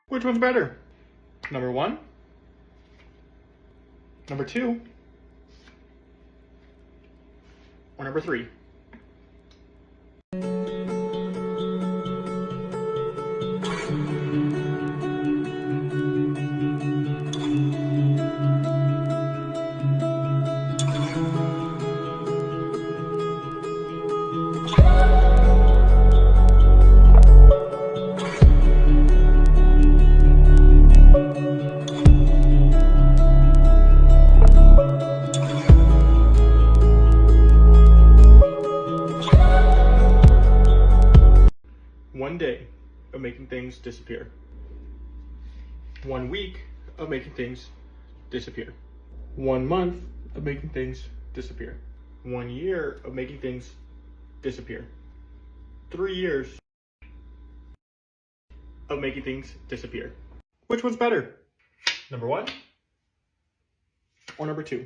Which one's better? Number one? Number two? Or number three? One day of making things disappear. 1 week of making things disappear. 1 month of making things disappear. 1 year of making things disappear. 3 years of making things disappear. Which one's better? Number one or number two?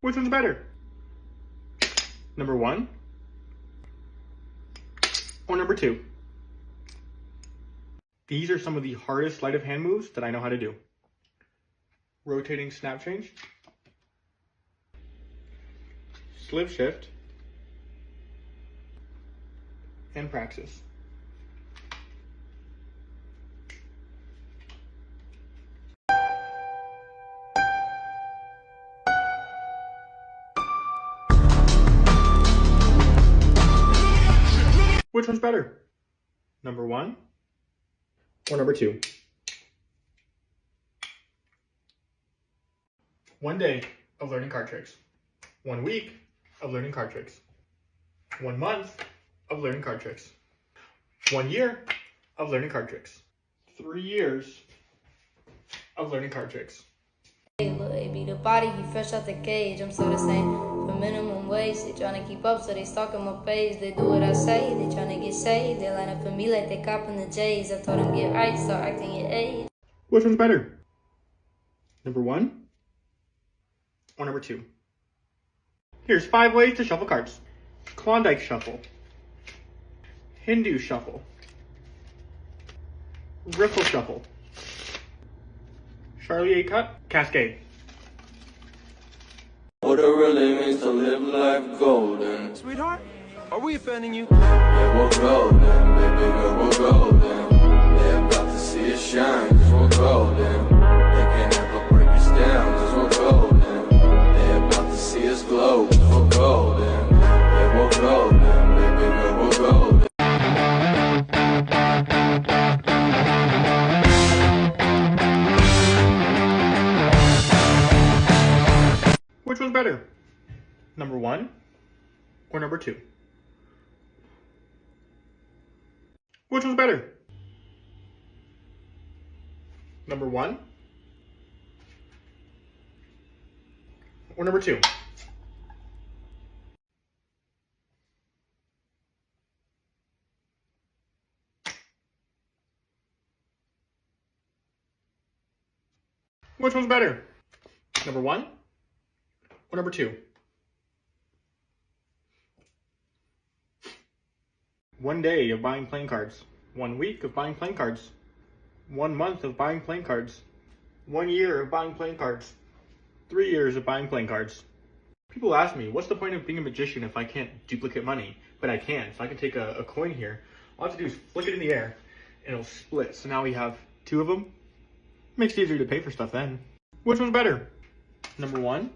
Which one's better? Number one or number two? These are some of the hardest sleight of hand moves that I know how to do. Rotating snap change, slip shift, and praxis. Which one's better? Number one or number two? 1 day of learning card tricks. 1 week of learning card tricks. 1 month of learning card tricks. 1 year of learning card tricks. 3 years of learning card tricks. Hey, look, AB, the body, he fresh out the cage. I'm still the same for minimum wage. They tryna keep up, so they stalking my page. They do what I say, they tryna get saved. They line up for me like they copping the J's. I told them get right, start acting your age. Which one's better? Number one or number two? Here's 5 ways to shuffle cards. Klondike shuffle. Hindu shuffle. Riffle shuffle. Charlie A. cut. Cascade. What it really means to live life golden. Sweetheart, are we offending you? Yeah, we're golden, baby girl, we're golden. They're about to see us shine, cause we're golden. They can't ever break us down, cause we're golden. They're about to see us glow, cause we're golden. Yeah, we're golden, baby girl, we're golden. Which one's better? Number one or number two? Which one's better? Number one or number two? Which one's better? Number one or number two? 1 day of buying playing cards. 1 week of buying playing cards. 1 month of buying playing cards. 1 year of buying playing cards. 3 years of buying playing cards. People ask me, what's the point of being a magician if I can't duplicate money? But I can. So I can take a coin here. All I have to do is flick it in the air and it'll split. So now we have 2 of them. Makes it easier to pay for stuff then. Which one's better? Number one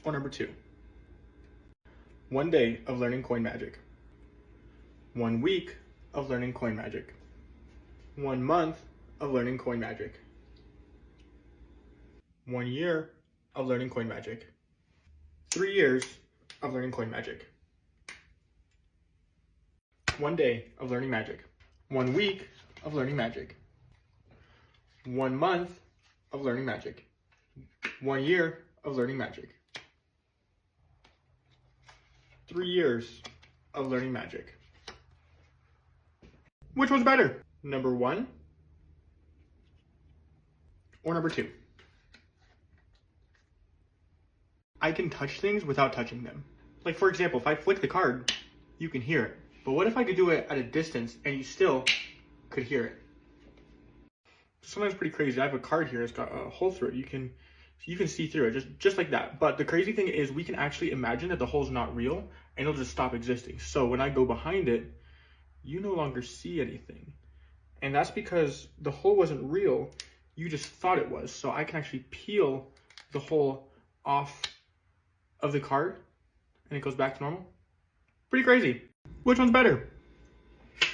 or number two? 1 day of learning coin magic. 1 week of learning coin magic. 1 month of learning coin magic. 1 year of learning coin magic. 3 years of learning coin magic. 1 day of learning magic. 1 week of learning magic. 1 month of learning magic. 1 year of learning magic. 3 years of learning magic. Which one's better? Number one Or number 2, I can touch things without touching them. Like for example, if I flick the card, you can hear it. But what if I could do it at a distance and you still could hear it? Sometimes pretty crazy. I have a card here, it's got a hole through it. You can see through it just like that. But the crazy thing is we can actually imagine that the hole's not real and it'll just stop existing. So when I go behind it, you no longer see anything. And that's because the hole wasn't real, you just thought it was. So I can actually peel the hole off of the card and it goes back to normal. Pretty crazy. Which one's better?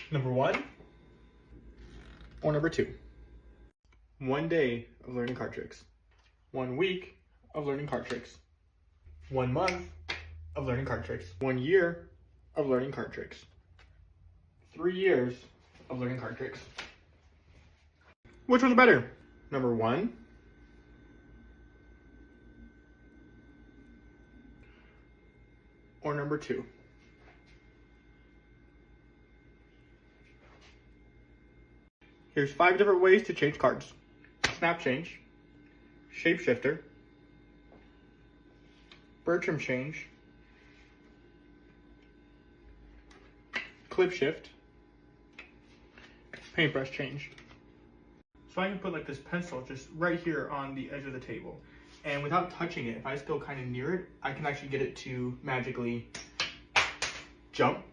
Number 1 or number 2? 1 day of learning card tricks. 1 week of learning card tricks. 1 month of learning card tricks. 1 year of learning card tricks. 3 years of learning card tricks. Which one's better? Number 1 or number 2? Here's 5 different ways to change cards. Snap change, shapeshifter, Bertram change, clip shift, paintbrush change. So I can put like this pencil just right here on the edge of the table. And without touching it, if I just go kind of near it, I can actually get it to magically jump.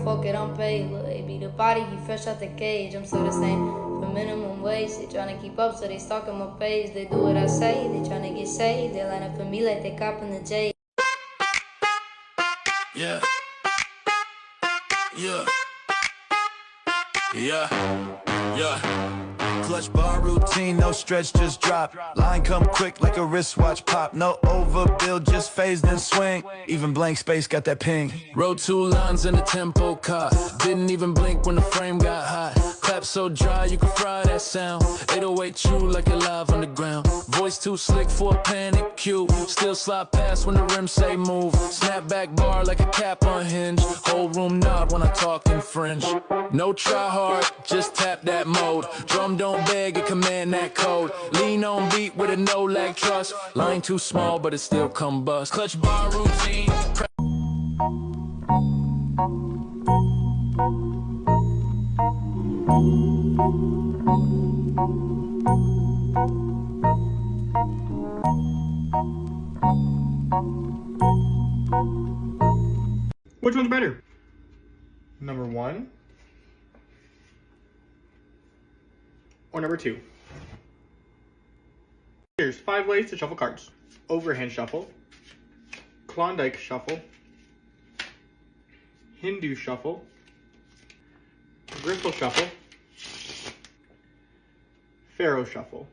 Fuck it, I'm paid. Look, they be the body, he fresh out the cage. I'm still the same for minimum wage. They tryna keep up, so they stalking my page. They do what I say, they tryna get saved. They line up for me like they copping the J. Yeah. Yeah. Yeah. Yeah. Clutch bar routine, no stretch, just drop. Line come quick like a wristwatch pop. No overbuild, just phase then swing. Even blank space got that ping. Wrote 2 lines in a tempo cut. Didn't even blink when the frame got hot. Clap so dry you can fry that sound. 808 true like it live on the ground. Voice too slick for a panic cue. Still slide past when the rims say move. Snap back bar like a cap on hinge. Whole room nod when I talk in French. No try hard, just tap that mode. Drum don't beg, it command that code. Lean on beat with a no lag trust. Line too small, but it still combust. Clutch bar routine. Which one's better? Number 1 or number 2? Here's 5 ways to shuffle cards. Overhand shuffle, Klondike shuffle, Hindu shuffle, Bristol shuffle, Pharaoh shuffle.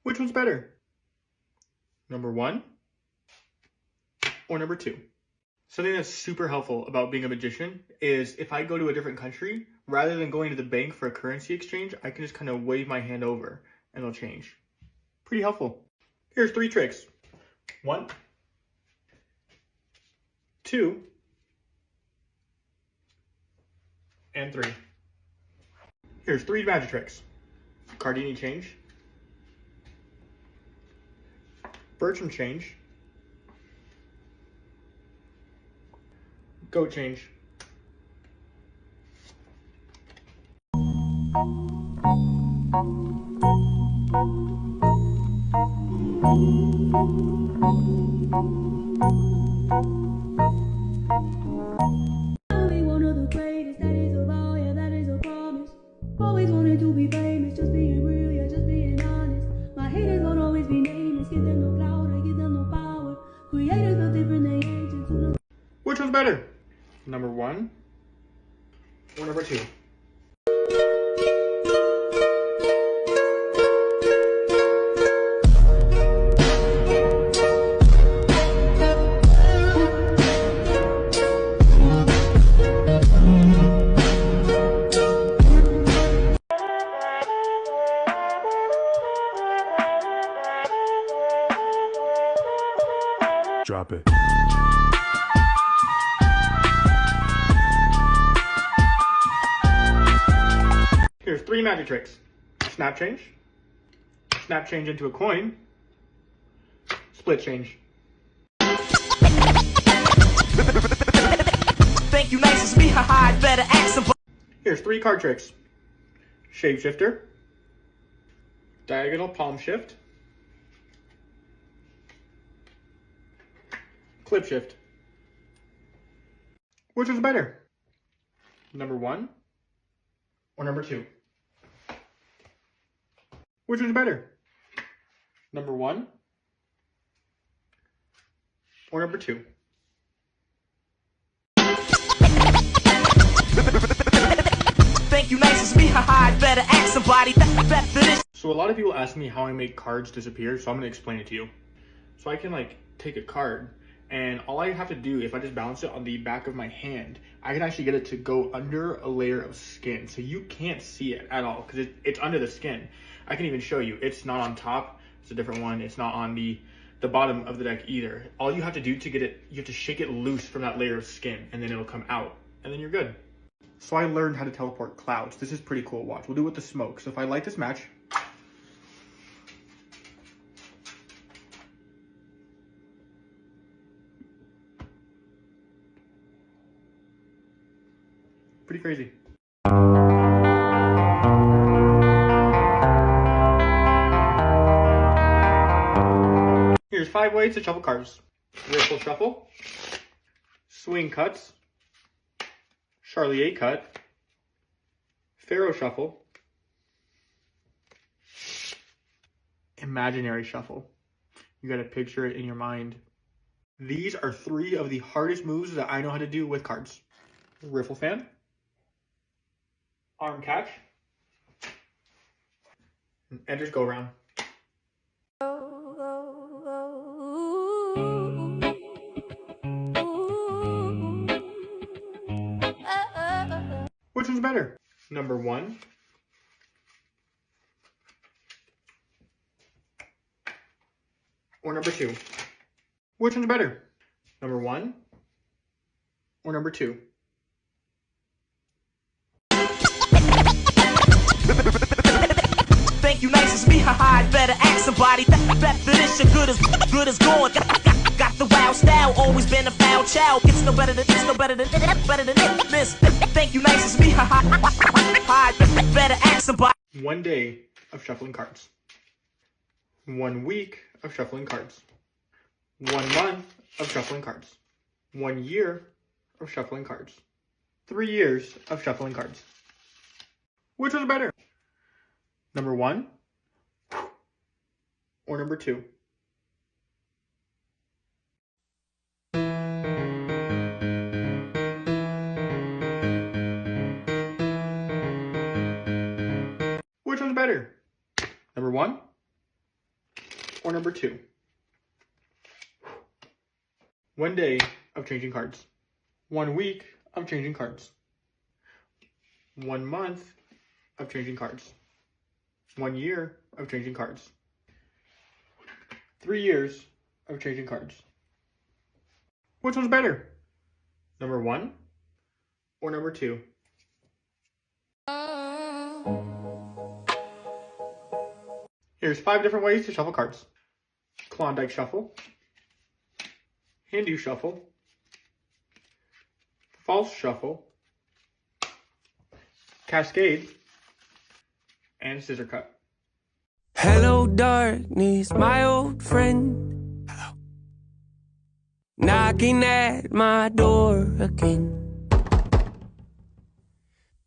Which one's better? Number 1 or number 2? Something that's super helpful about being a magician is if I go to a different country, rather than going to the bank for a currency exchange, I can just kind of wave my hand over and it'll change. Pretty helpful. Here's 3 tricks. 1, 2, and 3. Here's 3 magic tricks. Cardini change, Bertram change, goat change. always wanted to be famous, just being real, yeah, just being honest. My haters won't always be nameless, give them no clout, I give them no power. Creators are different than agents. Which one's better? Number one or number two? Drop it. Here's 3 magic tricks. Snap change into a coin, split change. Thank you, nice as me, haha, I'd better act some. Here's 3 card tricks. Shapeshifter, diagonal palm shift, clip shift. Which is better? Number one or number two? Which is better? Number one or number two? Thank you, nice as me, haha, I'd better act somebody. So a lot of people ask me how I make cards disappear, so I'm gonna explain it to you. So I can like take a card, and all I have to do, if I just balance it on the back of my hand, I can actually get it to go under a layer of skin. So you can't see it at all because it's under the skin. I can even show you. It's not on top. It's a different one. It's not on the bottom of the deck either. All you have to do to get it, you have to shake it loose from that layer of skin, and then it'll come out, and then you're good. So I learned how to teleport clouds. This is pretty cool. Watch. We'll do it with the smoke. So if I light this match, pretty crazy. Here's 5 ways to shuffle cards. Riffle shuffle, swing cuts, Charlier cut, Pharaoh shuffle, imaginary shuffle. You gotta picture it in your mind. These are 3 of the hardest moves that I know how to do with cards. Riffle fan, arm catch, and Ender's go round. Which one's better? Number one or number two? Which one's better? Number one or number two? Thank you, nice as me, haha, I'd better act somebody. Bet for this, your good as gone. Got the wild style, always been a foul child. It's no better than this. Thank you, nice as me, haha, I'd better act somebody. 1 day of shuffling cards. 1 week of shuffling cards. 1 month of shuffling cards. 1 year of shuffling cards. 3 years of shuffling cards. Which was better? Number one or number two? Which one's better? Number one or number two? 1 day of changing cards. 1 week of changing cards. 1 month of changing cards. 1 year of changing cards. 3 years of changing cards. Which one's better? Number one or number two? Here's 5 different ways to shuffle cards. Klondike shuffle, Hindu shuffle, false shuffle, cascade, and scissor cut. Hello, darkness, my old friend. Hello. Knocking at my door again.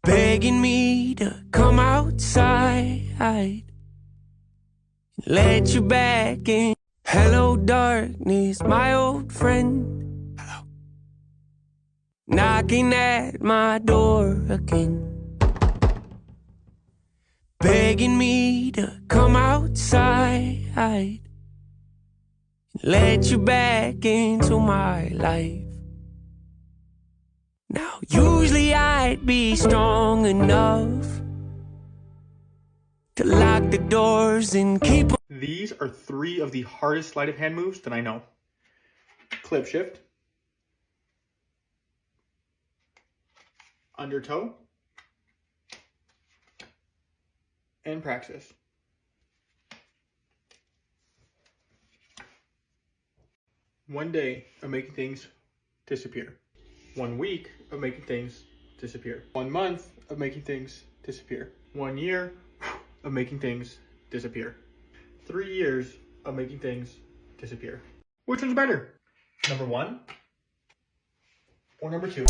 begging me to come outside, let you back in. Hello, darkness, my old friend. Hello. Knocking at my door again, begging me to come outside, let you back into my life. Now, usually I'd be strong enough to lock the doors and keep. These are 3 of the hardest sleight of hand moves that I know. Clip shift, undertow, and praxis. One day of making things disappear. 1 week of making things disappear. 1 month of making things disappear. 1 year of making things disappear. 3 years of making things disappear. Which one's better? Number 1 or number 2?